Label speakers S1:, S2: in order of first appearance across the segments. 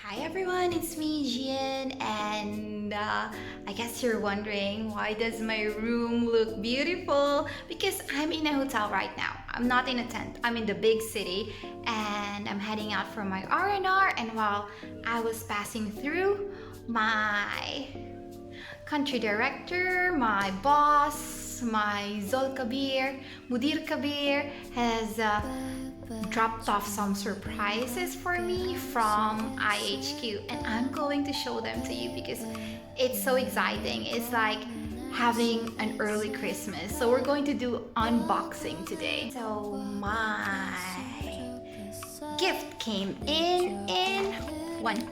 S1: Hi everyone, it's me Jian, and I guess you're wondering why does my room look beautiful? Because I'm in a hotel right now. I'm not in a tent. I'm in the big city and I'm heading out for my R&R, and while I was passing through, my country director, my boss, my Zol Kabir, Mudir Kabir has dropped off some surprises for me from IHQ, and I'm going to show them to you because it's so exciting. It's like having an early Christmas. So we're going to do unboxing today. So my gift came in 1,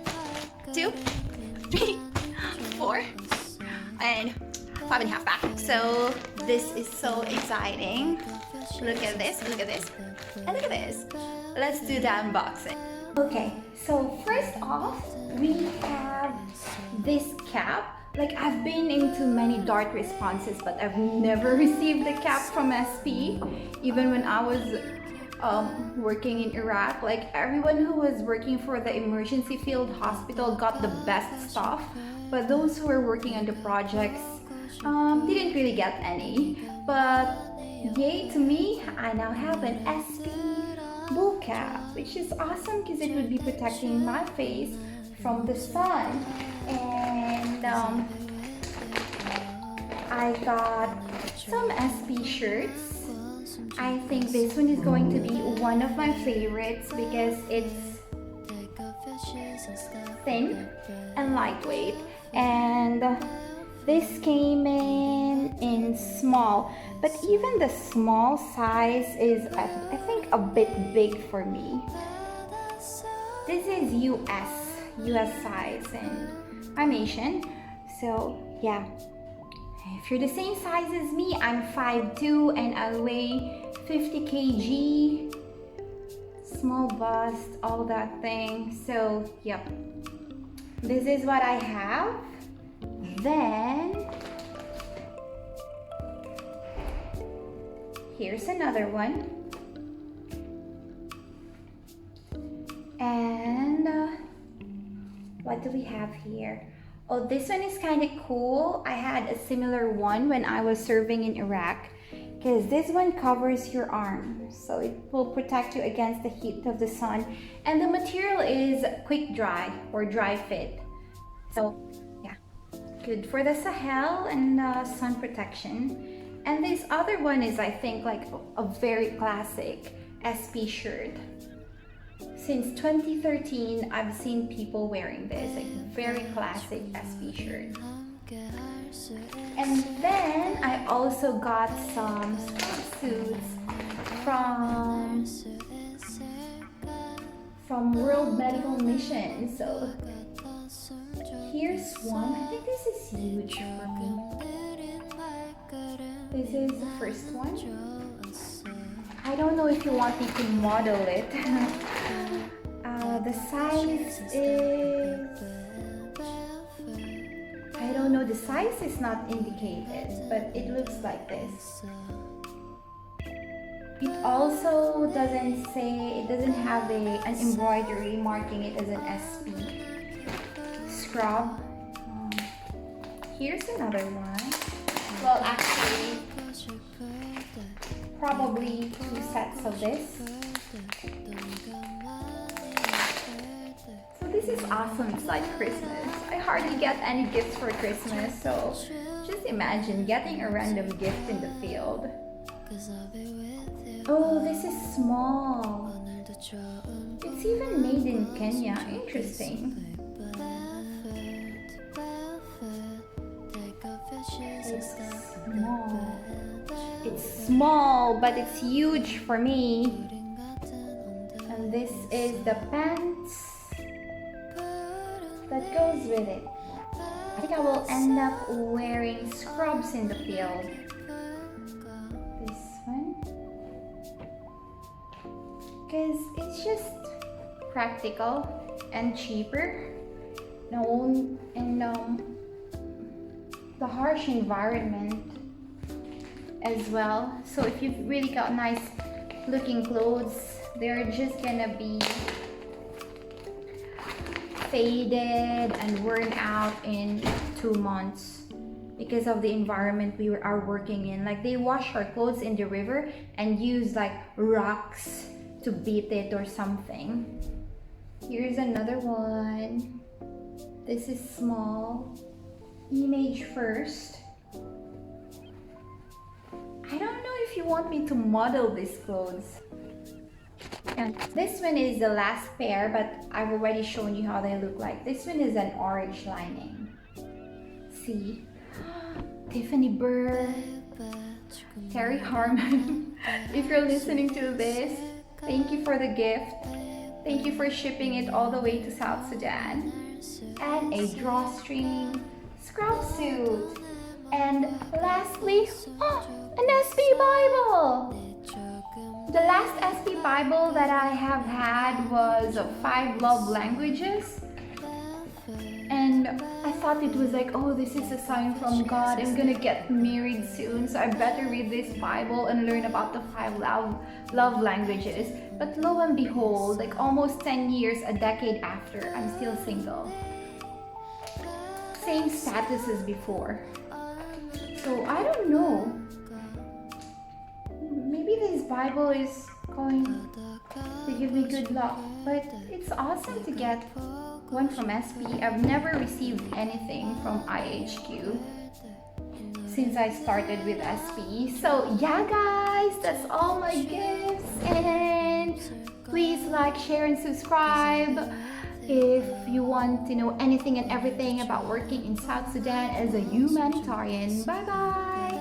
S1: 2, 3, 4 and 5.5 back. So this is so exciting. Look at this, and look at this. Let's do the unboxing. Okay, so first off, we have this cap. Like, I've been into many DART responses, but I've never received the cap from SP. Even when I was working in Iraq, like everyone who was working for the emergency field hospital got the best stuff, but those who were working on the projects didn't really get any. But yay to me, I now have an SP bull cap, which is awesome because it would be protecting my face from the sun. And I got some SP shirts. I think this one is going to be one of my favorites because it's thin and lightweight, and this came in small, but even the small size is I think a bit big for me. This is US size, and I'm Asian, so yeah. If you're the same size as me, I'm 5'2" and I weigh 50 kg, small bust, all that thing. So yep, this is what I have. Then here's another one, and what do we have here? Oh, this one is kind of cool. I had a similar one when I was serving in Iraq, because this one covers your arm, so it will protect you against the heat of the sun, and the material is quick dry or dry fit. So yeah, good for the Sahel and sun protection. And this other one is, I think, like a very classic SP shirt. Since 2013, I've seen people wearing this, like very classic SP shirt. And then I also got some swimsuits from World Medical Mission. So here's one. I think this is huge for me. This is the first one. I don't know if you want me to model it. The size is, I don't know, the size is not indicated, but it looks like this. It also doesn't say, it doesn't have an embroidery marking it as an SP scrub. Here's another one. Well, actually, probably 2 sets of this. So this is awesome. It's like Christmas. I hardly get any gifts for Christmas, so just imagine getting a random gift in the field. Oh, this is small. It's even made in Kenya. Interesting. It's small, but it's huge for me. And this is the pants that goes with it. I think I will end up wearing scrubs in the field. This one, because it's just practical and cheaper. No, and the harsh environment as well. So if you've really got nice looking clothes, they're just gonna be faded and worn out in 2 months because of the environment we are working in. Like they wash our clothes in the river and use like rocks to beat it or something. Here's another one. This is small. Image first. I don't know if you want me to model these clothes. And this one is the last pair, but I've already shown you how they look like. This one is an orange lining. See? Tiffany Bird, Terry Harmon. If you're listening to this, thank you for the gift. Thank you for shipping it all the way to South Sudan. And a drawstring scrub suit. And lastly, an SP Bible. The last SP Bible that I have had was 5 love languages. And I thought it was like, oh, this is a sign from God. I'm gonna get married soon, so I better read this Bible and learn about the 5 love languages. But lo and behold, like almost 10 years, a decade after, I'm still single. Same status as before. So I don't know. Maybe this Bible is going to give me good luck. But it's awesome to get one from SP. I've never received anything from IHQ since I started with SP. So yeah guys, that's all my gifts. And please like, share and subscribe if you want to know anything and everything about working in South Sudan as a humanitarian. Bye bye.